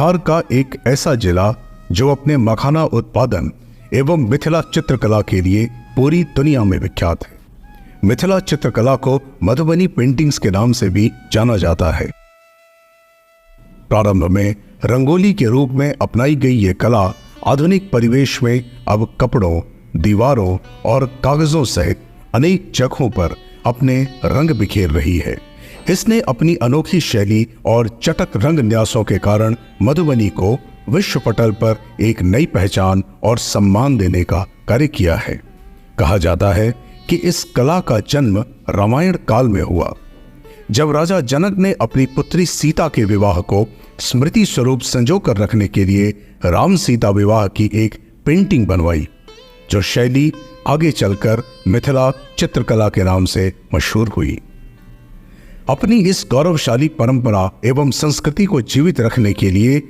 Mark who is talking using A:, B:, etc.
A: बिहार का एक ऐसा जिला जो अपने मखाना उत्पादन एवं मिथिला चित्रकला के लिए पूरी दुनिया में विख्यात है। मिथिला चित्रकला को मधुबनी पेंटिंग्स के नाम से भी जाना जाता है। प्रारंभ में रंगोली के रूप में अपनाई गई ये कला आधुनिक परिवेश में अब कपड़ों, दीवारों और कागजों सहित अनेक जगहों पर अपने रंग बिखेर रही है। इसने अपनी अनोखी शैली और चटक रंग न्यासों के कारण मधुबनी को विश्व पटल पर एक नई पहचान और सम्मान देने का कार्य किया है। कहा जाता है कि इस कला का जन्म रामायण काल में हुआ, जब राजा जनक ने अपनी पुत्री सीता के विवाह को स्मृति स्वरूप संजो कर रखने के लिए राम सीता विवाह की एक पेंटिंग बनवाई, जो शैली आगे चलकर मिथिला चित्रकला के नाम से मशहूर हुई। अपनी इस गौरवशाली परंपरा एवं संस्कृति को जीवित रखने के लिए